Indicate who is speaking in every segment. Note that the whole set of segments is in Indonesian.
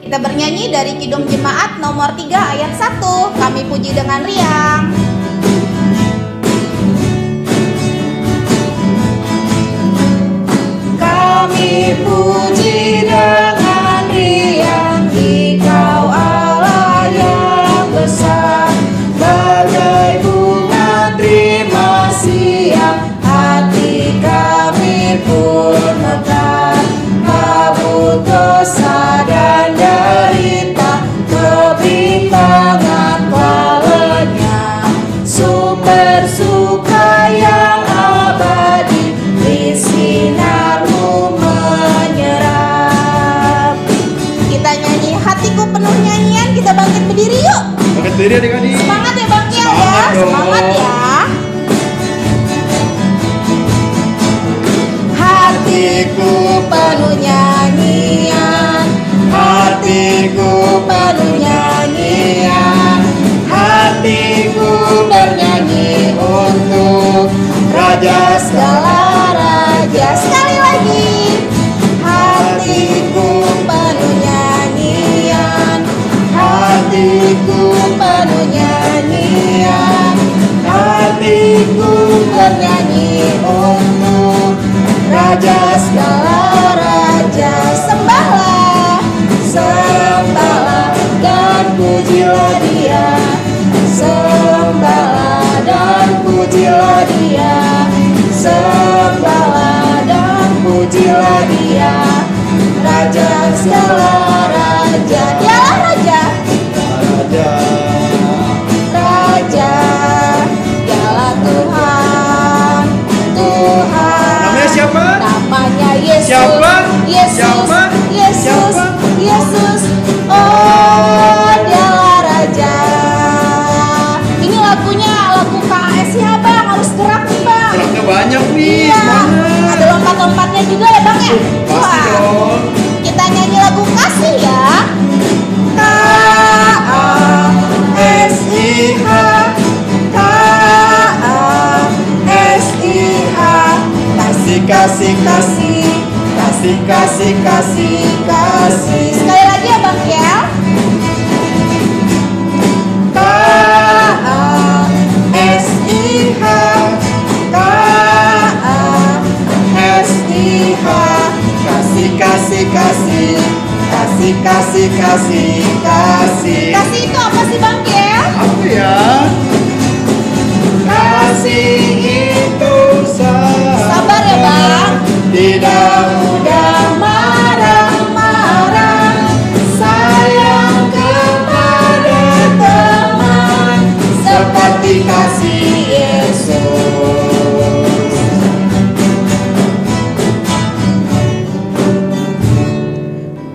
Speaker 1: Kita bernyanyi dari Kidung Jemaat nomor 3 ayat 1. Kami puji dengan riang. Kami puji dengan riang Engkau Allah yang besar. Bagai bunga terima siang hati kami pun mekar. Kabut dosa dan derita, kebimbangan palanya, sumber suka yang abadi di sinar-Mu menyerap. Kita nyanyi hatiku penuh nyanyian. Kita bangkit berdiri yuk.
Speaker 2: Bangkit berdiri adik-adik.
Speaker 1: Semangat ya Bang Kiel ya. Semangat ya. Hatiku penuh nyanyian, hatiku penuh nyanyian, hatiku bernyanyi untuk Raja segala raja. Sekali lagi, hatiku penuh nyanyian, hatiku penuh nyanyian, hatiku bernyanyi untuk Raja segala raja. Sembahlah, sembahlah dan pujilah Dia. Sembahlah dan pujilah Dia. Sembahlah dan pujilah Dia. Raja segala raja. Dialah Raja.
Speaker 2: Raja.
Speaker 1: Raja. Dialah Tuhan. Tuhan.
Speaker 2: Namanya siapa?
Speaker 1: Namanya Yesus.
Speaker 2: Siapa?
Speaker 1: Yesus.
Speaker 2: Siapa?
Speaker 1: Yesus.
Speaker 2: Siapa?
Speaker 1: Yesus. Oh, Dialah Raja. Ini lagunya lagu KAS ya Bang. Harus gerak nih Bang.
Speaker 2: Geraknya banyak nih.
Speaker 1: Iya.
Speaker 2: Semangat.
Speaker 1: Ada lompat-lompatnya juga ya Bang ya.
Speaker 2: Pasti
Speaker 1: Wah.
Speaker 2: dong.
Speaker 1: Kita nyanyi lagu kasih ya. K-A-S-I-H, K-A-S-I-H. Kasih, kasih, kasih, kasih, kasih, kasih, kasih. Sekali lagi ya Bang Kiel. K-A-S-I-H, K-A-S-I-H. Kasih, kasih, kasih, kasih, kasih, kasih, kasih. Kasih itu apa sih Bang Kiel?
Speaker 2: Apa ya?
Speaker 1: Kasih
Speaker 2: itu
Speaker 1: sabar ya Bang. Tidak mudah marah-marah, sayang kepada teman seperti kasih Yesus.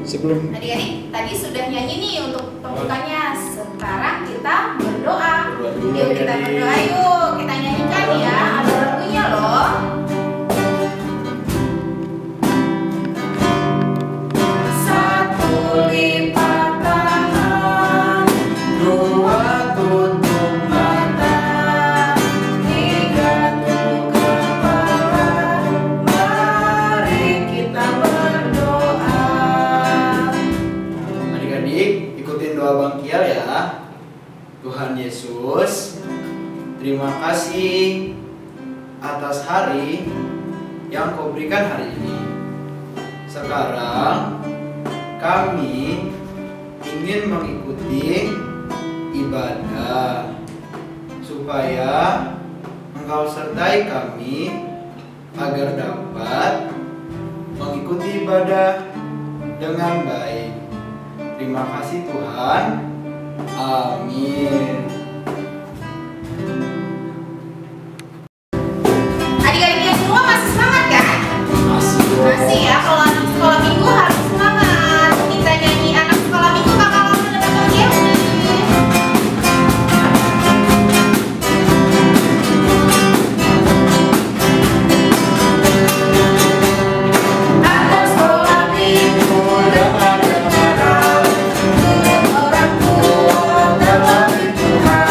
Speaker 2: Sebelum
Speaker 1: Adik-adik, tadi sudah nyanyi nih untuk pembukanya. Sekarang kita berdoa.
Speaker 2: Berdoa dulu,
Speaker 1: Yuk kita
Speaker 2: adik-adik.
Speaker 1: berdoa yuk. Kita nyanyikan ya. Ada lagunya loh. Satu lipat tangan, dua tutup mata, tiga tunduk kepala. Mari kita berdoa.
Speaker 2: adik-adik ikutin doa Bang Kiel ya. Tuhan Yesus, terima kasih atas hari yang Kau berikan hari ini. Sekarang kami ingin mengikuti ibadah supaya Engkau sertai kami agar dapat mengikuti ibadah dengan baik. Terima kasih Tuhan. Amin.
Speaker 1: Adik-adiknya semua masih semangat kan?
Speaker 2: Masih dong.
Speaker 1: Masih ya, kalau anak sekolah minggu harus semangat. Kita nyanyi anak sekolah minggu, kakak kamu udah datang ya? Anak sekolah minggu dengan gembira, turut orang tua dalam Tuhan.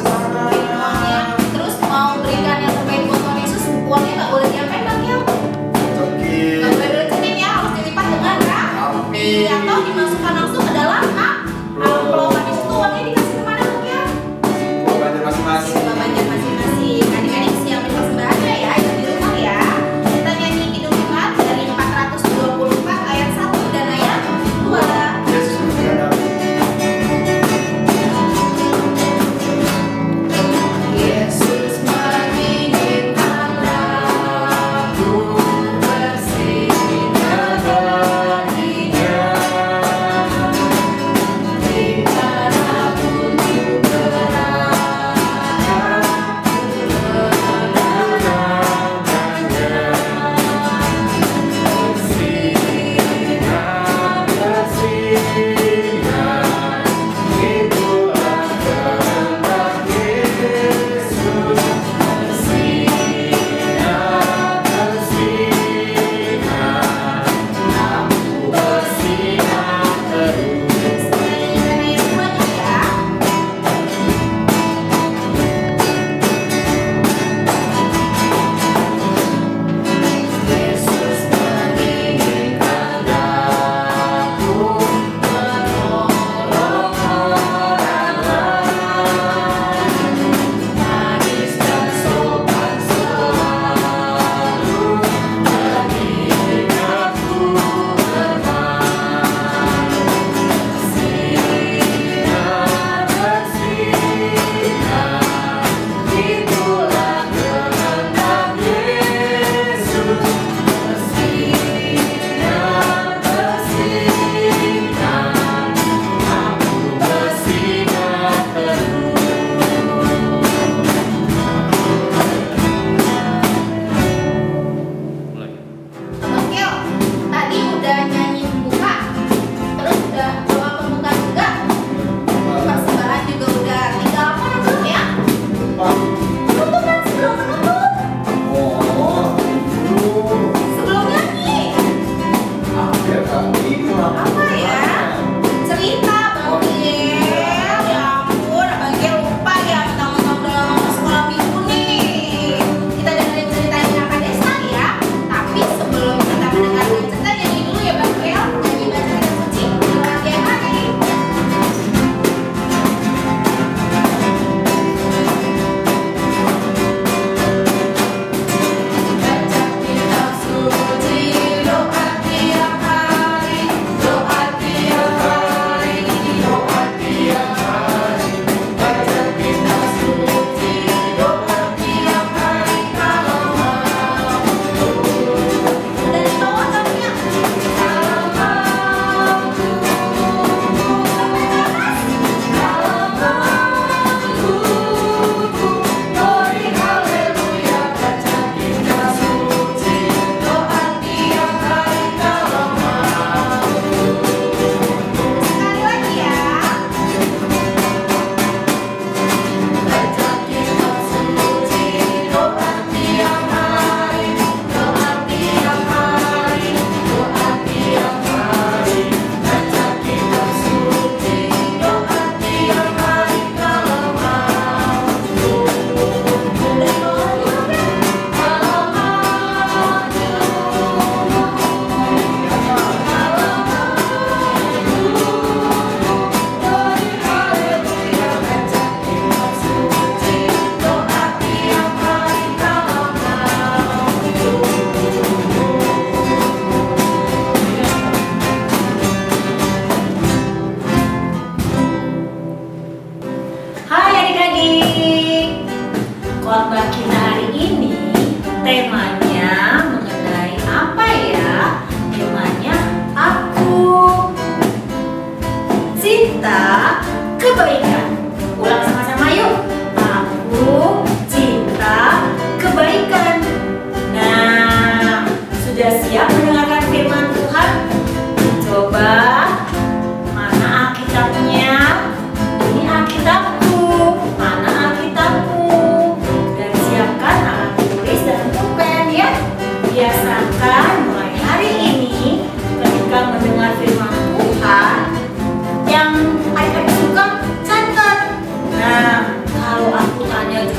Speaker 1: beriin uangnya. Terus mau berikan yang terbaik buat Tuhan Yesus, uangnya nggak boleh diapain Bang Kiel? Nggak boleh dilecehin ya, harus dilipat dengan kak. Atau dimasukkan langsung ke dalam kak. Amplop, habis itu uangnya dikasih kemana Bang Kiel?
Speaker 2: Masing-masing.
Speaker 1: Ke banyak masing-masing. Adik-adik siapin persembahannya ya, itu di rumah ya. Kita nyanyi Kidung 4 dari 424 ayat 1 dan ayat 2.
Speaker 2: Yesus menghadap.
Speaker 1: Yesus menginginkan aku bersinggah baginya, dimanapun ku berada.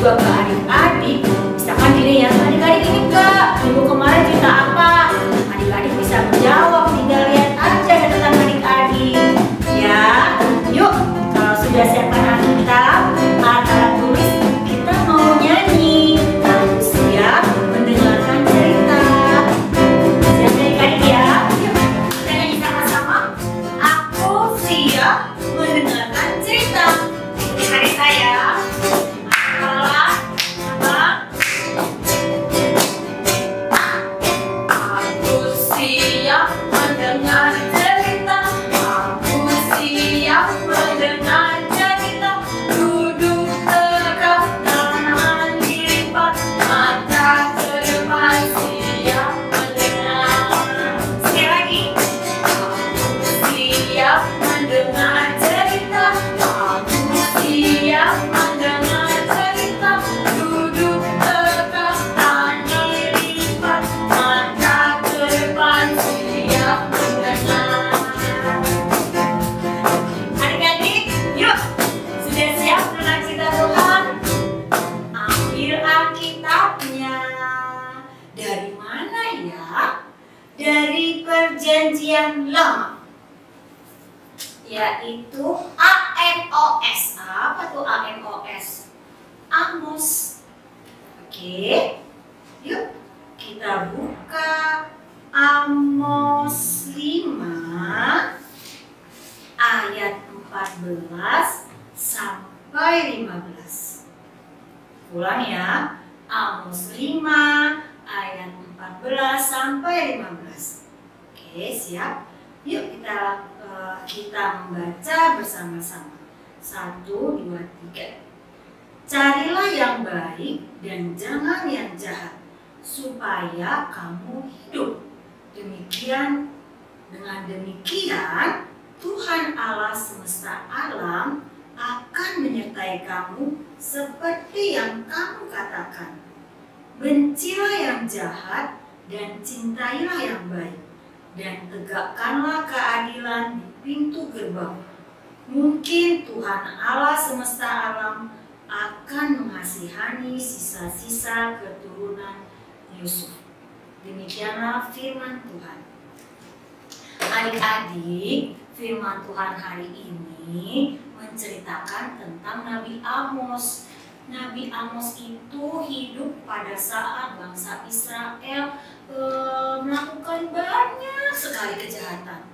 Speaker 3: juga ke adik-adik. Misalkan gini ya, adik-adik ini Kak, minggu kemarin cerita apa? Adik-adik bisa menjawab, tinggal lihat aja catatan adik-adik. Ya, yuk kalau sudah siapkan Alkitab, alat tulis, kita mau nyanyi. Aku siap mendengarkan cerita. Siap adik-adik ya? Yuk, kita nyanyi sama-sama. Aku siap mendengarkan cerita. Hari saya. Dari Perjanjian Lama, yaitu AMOS. Apa tuh AMOS? Amos. Oke, yuk kita buka Amos 5 ayat 14 sampai 15. Ulang ya, Amos 5 ayat 14 sampai 15. Oke, siap. Yuk kita membaca bersama-sama. 1, 2, 3. Carilah yang baik dan jangan yang jahat, supaya kamu hidup. Dengan demikian Tuhan Allah semesta alam akan menyertai kamu seperti yang kamu katakan. Bencilah yang jahat dan cintailah yang baik, dan tegakkanlah keadilan di pintu gerbang. Mungkin Tuhan Allah semesta alam akan mengasihani sisa-sisa keturunan Yusuf. Demikianlah firman Tuhan. Adik-adik, firman Tuhan hari ini menceritakan tentang Nabi Amos. Nabi Amos itu hidup pada saat bangsa Israel melakukan banyak sekali kejahatan.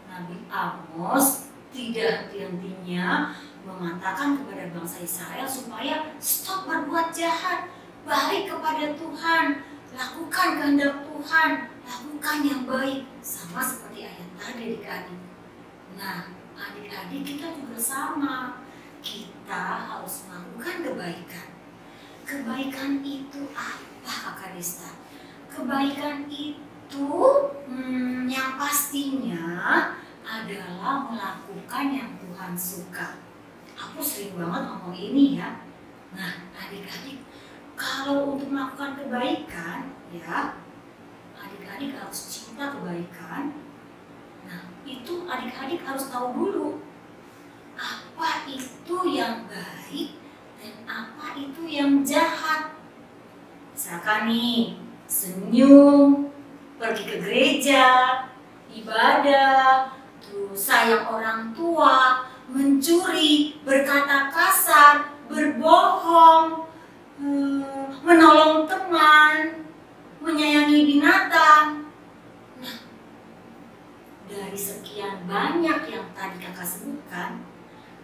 Speaker 3: Nabi Amos tidak henti-hentinya mengatakan kepada bangsa Israel supaya stop berbuat jahat, balik kepada Tuhan, lakukan kehendak Tuhan, lakukan yang baik, sama seperti ayat tadi adik-adik. Nah, adik-adik kita juga sama. Kita harus melakukan kebaikan. Kebaikan itu apa, Kakak Desta? Kebaikan itu yang pastinya adalah melakukan yang Tuhan suka. Aku sering banget ngomong ini ya. Nah, adik-adik, kalau untuk melakukan kebaikan, ya, adik-adik harus cinta kebaikan. Nah, itu adik-adik harus tahu dulu apa itu yang baik dan apa itu yang jahat. Misalkan nih, senyum, pergi ke gereja, ibadah, terus sayang orang tua, mencuri, berkata kasar, berbohong, menolong teman, menyayangi binatang. Nah, dari sekian banyak yang tadi kakak sebutkan,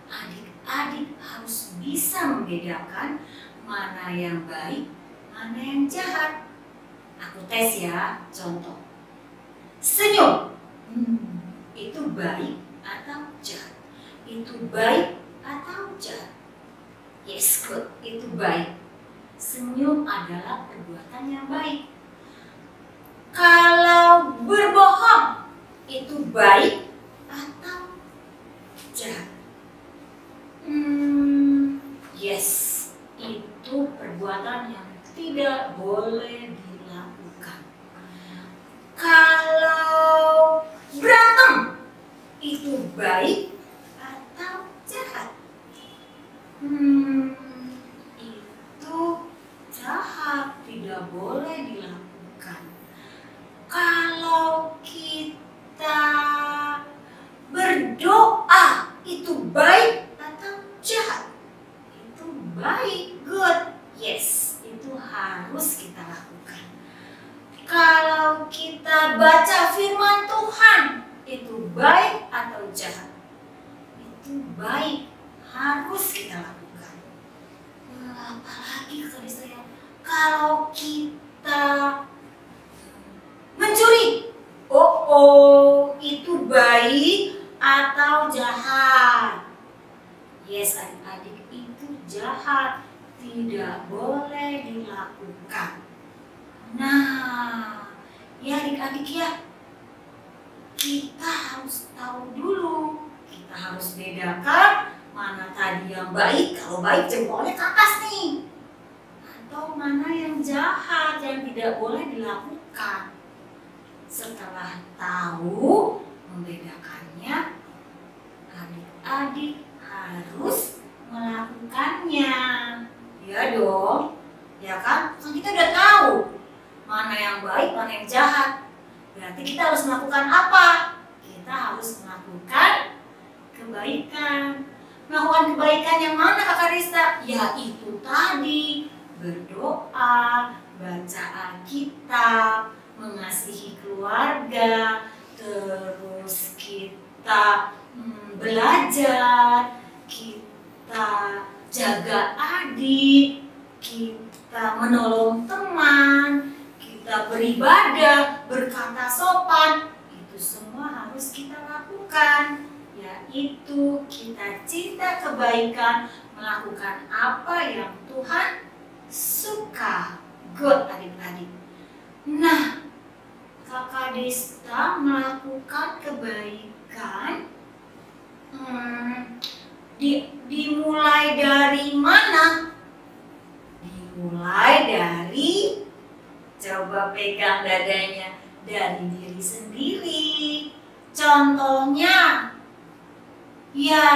Speaker 3: adik-adik harus bisa membedakan mana yang baik, mana yang jahat. Aku tes ya, contoh. Senyum, itu baik atau jahat? Itu baik atau jahat? Yes, good, itu baik. Senyum adalah perbuatan yang baik. Kalau berbohong, itu baik atau jahat? Yes, itu perbuatan yang tidak boleh dilakukan. Kalau berantem, itu baik atau jahat? Itu baca firman Tuhan itu baik atau jahat? Itu baik, harus kita lakukan. Apalagi kalau kita mencuri, itu baik atau jahat? Yes, adik-adik, itu jahat, tidak boleh dilakukan. Nah, ya adik-adik ya, kita harus tahu dulu, kita harus bedakan mana tadi yang baik. Kalau baik jempolnya ke atas nih, atau mana yang jahat yang tidak boleh dilakukan. Setelah tahu membedakannya, adik-adik harus melakukannya. Ya dong, ya kan? Kan kita udah tahu mana yang baik, mana yang jahat. Berarti kita harus melakukan apa? Kita harus melakukan kebaikan. Melakukan kebaikan yang mana Kakak Rista? Ya itu tadi, berdoa, baca Alkitab, mengasihi keluarga, terus kita belajar, kita jaga adik, kita menolong teman, kita beribadah, berkata sopan. Itu semua harus kita lakukan, yaitu kita cinta kebaikan, melakukan apa yang Tuhan suka. Good adik-adik. Nah, Kakak Desta melakukan kebaikan dimulai dari mana? Dimulai dari, coba pegang dadanya, dari diri sendiri. Contohnya, ya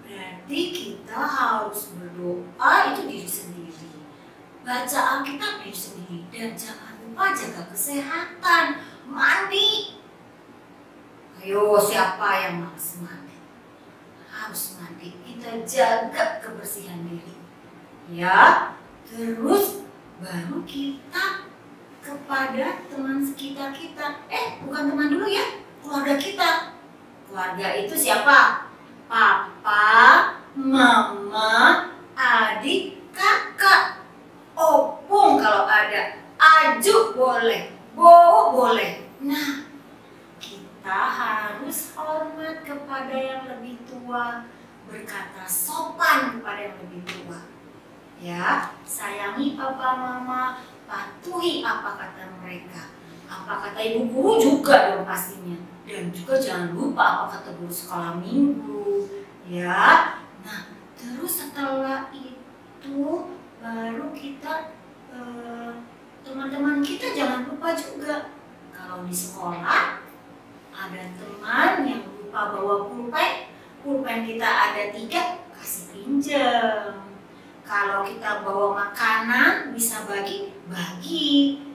Speaker 3: berarti kita harus berdoa itu diri sendiri, baca Alkitab diri sendiri, dan jangan lupa jaga kesehatan, mandi. Ayo, siapa yang malas mandi? Harus mandi, kita jaga kebersihan diri. Ya, terus baru kita kepada teman sekitar kita. Bukan teman dulu ya, keluarga kita. Keluarga itu siapa? Papa, mama, adik, kakak, opung kalau ada, aju boleh, bowo boleh. Nah, kita harus hormat kepada yang lebih tua, berkata sopan kepada yang lebih tua. Ya, sayangi papa mama, patuhi apa kata mereka, apa kata ibu guru juga dong pastinya, dan juga jangan lupa apa kata guru sekolah minggu. Ya, nah terus setelah itu baru kita teman-teman kita jangan lupa juga, kalau di sekolah ada teman yang lupa bawa pulpen kita ada 3, kasih pinjam. Kalau kita bawa makanan bisa bagi,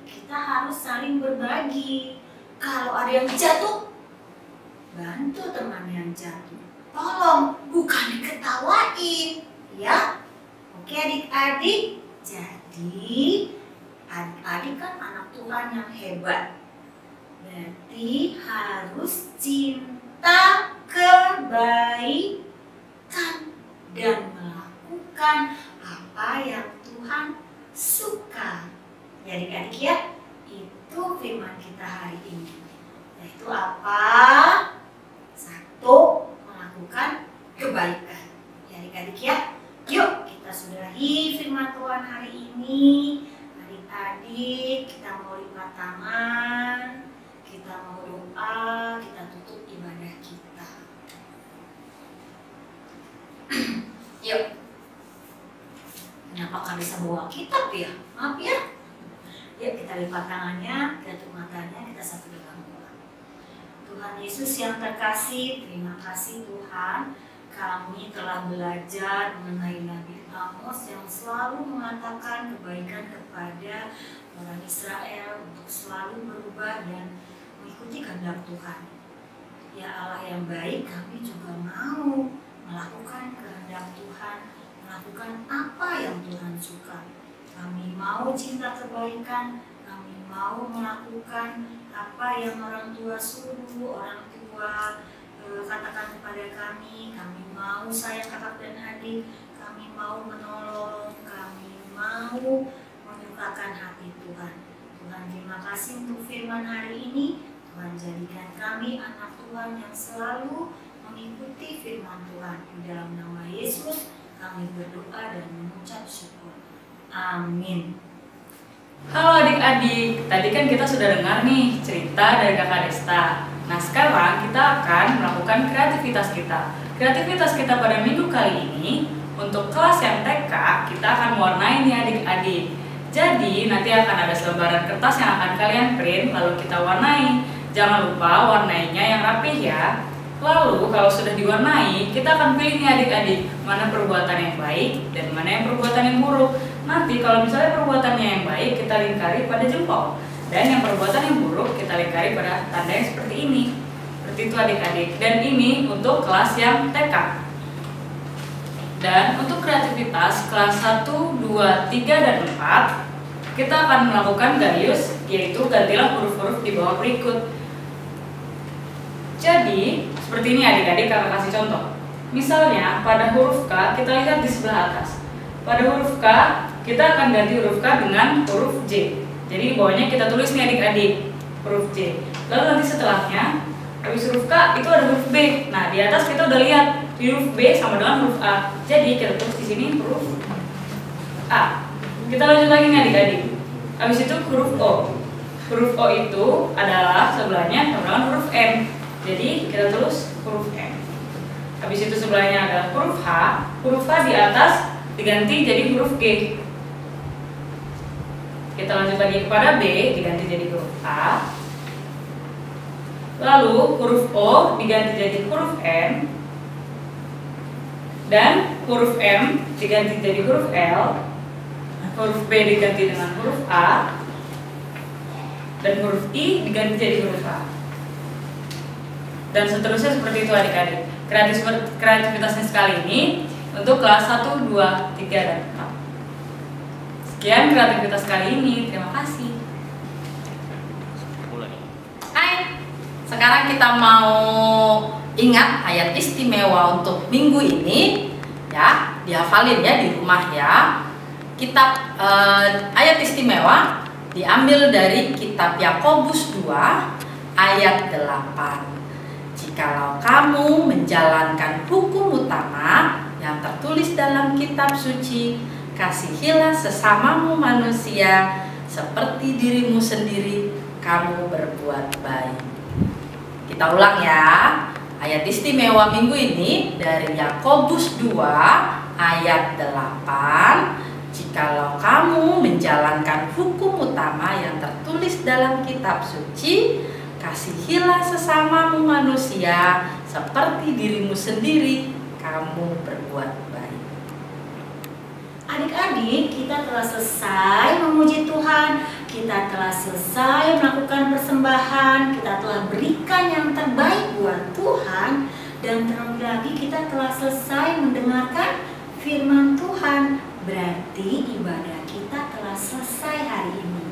Speaker 3: kita harus saling berbagi. Kalau ada yang jatuh, bantu teman yang jatuh, tolong, bukan diketawain, ya. Oke adik-adik, jadi adik-adik kan anak Tuhan yang hebat. Berarti harus cinta kebaikan dan melakukan apa yang Tuhan suka. Ya adik-adik ya, itu firman kita hari ini. Yaitu apa? 1, melakukan kebaikan. Ya adik-adik ya, yuk kita sudahi firman Tuhan hari ini. Adik-adik, kita mau lipat tangan, kita mau doa, kita tutup ibadah kita. Yuk. Kenapa nggak bisa bawa kitab ya? Maaf ya. Yuk kita lipat tangannya, kita tutup matanya, kita satu pegang doa. Tuhan Yesus yang terkasih, terima kasih Tuhan. Kami telah belajar mengenai Nabi Amos yang selalu mengatakan kebaikan kepada orang Israel untuk selalu berubah dan mengikuti kehendak Tuhan. Ya Allah yang baik, kami juga mau melakukan kehendak Tuhan, melakukan apa yang Tuhan suka. Kami mau cinta kebaikan, kami mau melakukan apa yang orang tua suruh, orang tua katakan kepada kami mau sayang kakak dan adik, kami mau menolong, kami mau menyukakan hati Tuhan. Tuhan, terima kasih untuk firman hari ini. Tuhan, jadikan kami anak Tuhan yang selalu mengikuti firman Tuhan. Di dalam nama Yesus kami berdoa dan mengucap syukur. Amin.
Speaker 4: Halo adik-adik, tadi kan kita sudah dengar nih cerita dari Kakak Desta. Nah sekarang kita akan melakukan kreativitas kita. Kreativitas kita pada minggu kali ini, untuk kelas yang TK, kita akan mewarnai nih adik-adik. Jadi nanti akan ada selembaran kertas yang akan kalian print, lalu kita warnai. Jangan lupa warnainya yang rapih ya. Lalu kalau sudah diwarnai, kita akan pilih nih adik-adik, mana perbuatan yang baik dan mana yang perbuatan yang buruk. Nanti kalau misalnya perbuatannya yang baik, kita lingkari pada jempol. Dan yang perbuatan yang buruk, kita lingkari pada tanda yang seperti ini. Seperti itu adik-adik. Dan ini untuk kelas yang TK. Dan untuk kreativitas kelas 1, 2, 3, dan 4, kita akan melakukan gayus, yaitu gantilah huruf-huruf di bawah berikut. Jadi, seperti ini adik-adik, kakak kasih contoh. Misalnya, pada huruf K, kita lihat di sebelah atas. Pada huruf K, kita akan ganti huruf K dengan huruf J. Jadi di bawahnya kita tulis nih adik-adik, huruf J. Lalu nanti setelahnya, habis huruf K itu ada huruf B. Nah di atas kita udah lihat di huruf B sama dengan huruf A. Jadi kita tulis di sini huruf A. Kita lanjut lagi nih adik-adik. Habis itu huruf O. Huruf O itu adalah sebelahnya sama dengan huruf M. Jadi kita tulis huruf M. Habis itu sebelahnya ada huruf H. Huruf H di atas diganti jadi huruf G. Kita lanjut lagi kepada B, diganti jadi huruf A. Lalu huruf O diganti jadi huruf N. Dan huruf M diganti jadi huruf L. Huruf B diganti dengan huruf A. Dan huruf I diganti jadi huruf A. Dan seterusnya seperti itu adik-adik. Kreativitasnya sekali ini untuk kelas 1, 2, 3, dan 4. Sekian kreativitas kali ini. Terima kasih.
Speaker 1: Hai, sekarang kita mau ingat ayat istimewa untuk minggu ini ya, dihafalin ya di rumah ya. Kitab ayat istimewa diambil dari kitab Yakobus 2 ayat 8. Jikalau kamu menjalankan hukum utama yang tertulis dalam kitab suci, kasihilah sesamamu manusia seperti dirimu sendiri, kamu berbuat baik. Kita ulang ya. Ayat istimewa minggu ini dari Yakobus 2 ayat 8. Jikalau kamu menjalankan hukum utama yang tertulis dalam kitab suci, kasihilah sesamamu manusia seperti dirimu sendiri, kamu berbuat baik.
Speaker 3: Adik-adik, kita telah selesai memuji Tuhan, kita telah selesai melakukan persembahan, kita telah berikan yang terbaik buat Tuhan, dan terlebih lagi kita telah selesai mendengarkan firman Tuhan. Berarti ibadah kita telah selesai hari ini.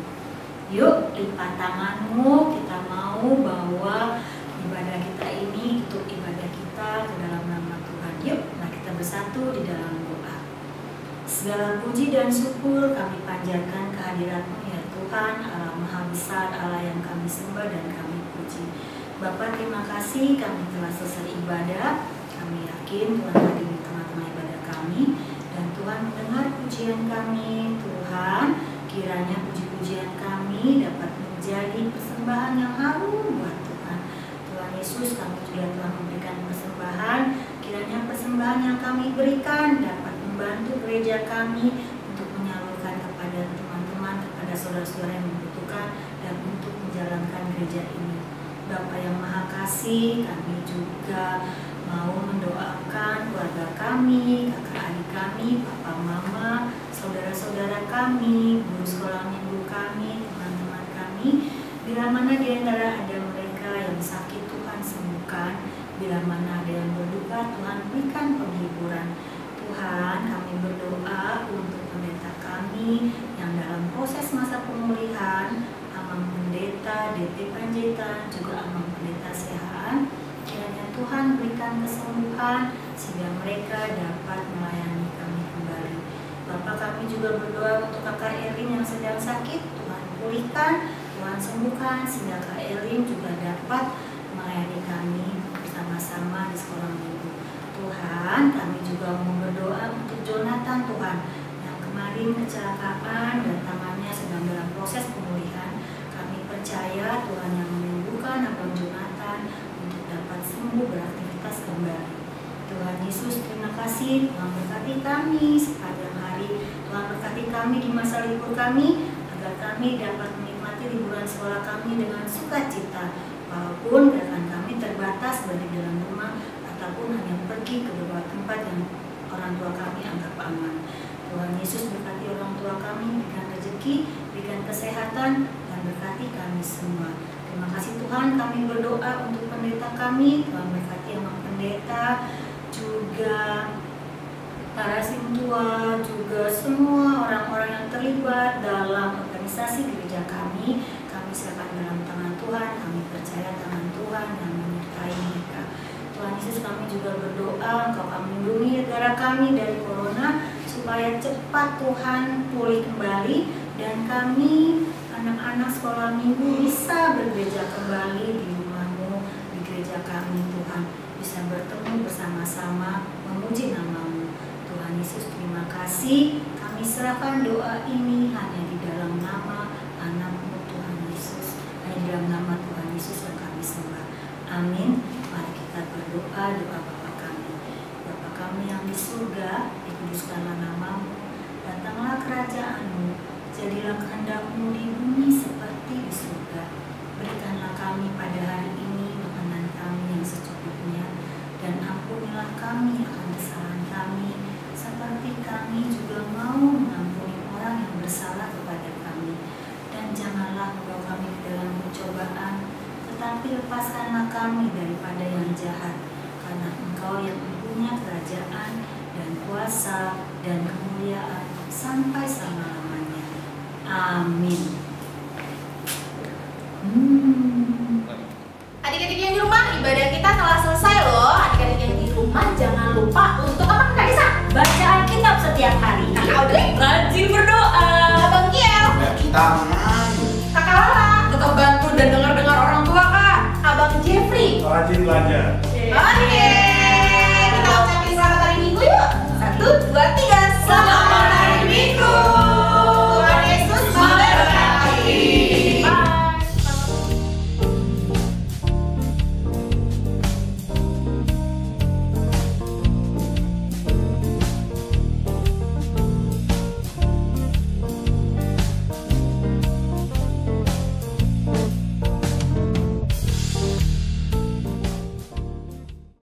Speaker 3: Yuk, lipat tanganmu, kita mau bawa ibadah kita ini untuk ibadah kita ke dalam nama Tuhan. Yuk, nah kita bersatu di dalam doa. Segala puji dan syukur kami panjatkan kehadirat-Mu ya Tuhan, Allah Maha Besar, Allah yang kami sembah dan kami puji. Bapa, terima kasih kami telah selesai ibadah. Kami yakin Tuhan hadir di tengah-tengah ibadah kami, dan Tuhan mendengar pujian kami. Tuhan, kiranya puji-pujian kami dapat menjadi persembahan yang harum buat Tuhan. Tuhan Yesus, kami juga telah memberikan persembahan. Kiranya persembahan yang kami berikan dapat membantu gereja kami untuk menyalurkan kepada teman-teman, kepada saudara-saudara yang membutuhkan, dan untuk menjalankan gereja ini. Bapa yang Maha Kasih, kami juga mau mendoakan keluarga kami, kakak adik kami, papa mama, saudara-saudara kami, guru sekolah minggu kami, teman-teman kami. Bila mana di antara ada mereka yang sakit, Tuhan sembuhkan. Bila mana ada yang berduka, Tuhan berikan penghiburan. Tuhan, kami berdoa untuk pendeta kami yang dalam proses masa pemulihan, Pendeta seperti Panjaitan, juga Abang Pendeta Sehaan. Kiranya Tuhan berikan kesembuhan sehingga mereka dapat melayani kami kembali. Bapak, kami juga berdoa untuk Kakak Erin yang sedang sakit. Tuhan pulihkan, Tuhan sembuhkan sehingga Kak Erin juga dapat melayani kami bersama-sama di sekolah minggu. Tuhan, kami juga mau berdoa untuk Jonathan, Tuhan, yang kemarin kecelakaan dan tangannya sedang dalam proses pemulihan. Kami percaya Tuhan yang menyembuhkan Abang Jonathan untuk dapat sembuh beraktivitas kembali. Tuhan Yesus, terima kasih. Tuhan berkati kami sepanjang hari. Tuhan berkati kami di masa libur kami, agar kami dapat menikmati liburan sekolah kami dengan sukacita. Walaupun gerakan kami terbatas dari dalam rumah ataupun hanya pergi ke beberapa tempat yang orang tua kami anggap aman. Tuhan Yesus, berkati orang tua kami, berikan rezeki, berikan kesehatan, dan berkati kami semua. Terima kasih Tuhan, kami berdoa untuk pendeta kami. Tuhan berkati Abang Pendeta, juga para sintua, juga semua orang-orang yang terlibat dalam organisasi gereja kami. Kami serahkan dalam tangan Tuhan. Kami percaya tangan Tuhan yang menyertai mereka. Tuhan Yesus, kami juga berdoa Engkau akan melindungi negara kami dari corona, supaya cepat Tuhan pulih kembali, dan kami anak-anak sekolah minggu bisa bergereja kembali di rumah-Mu, di gereja kami. Tuhan, bisa bertemu bersama-sama memuji nama-Mu. Tuhan Yesus, terima kasih. Kami serahkan doa ini hanya di dalam nama anak-Mu Tuhan Yesus, hanya di dalam nama Tuhan Yesus yang kami sembah. Amin. Mari kita berdoa doa Bapa kami. Bapa kami yang di surga, dikuduskanlah nama-Mu, datanglah kerajaan-Mu, jadilah kehendak-Mu di bumi seperti di surga. Berikanlah kami pada hari ini makanan kami yang secukupnya, dan ampunilah kami akan kesalahan kami, seperti kami juga mau mengampuni orang yang bersalah kepada kami. Dan janganlah membawa kami ke dalam pencobaan, tetapi lepaskanlah kami daripada yang jahat, karena Engkau yang mempunyai kerajaan dan kuasa dan kemuliaan sampai selama-lamanya. Amin.
Speaker 1: Adik-adik yang di rumah, ibadah kita telah selesai loh. Adik-adik yang di rumah jangan lupa untuk apa, Kak Desa?
Speaker 3: Baca Alkitab setiap hari.
Speaker 1: Kak Audrey
Speaker 4: Rajin berdoa.
Speaker 1: Abang Kiel
Speaker 2: Kita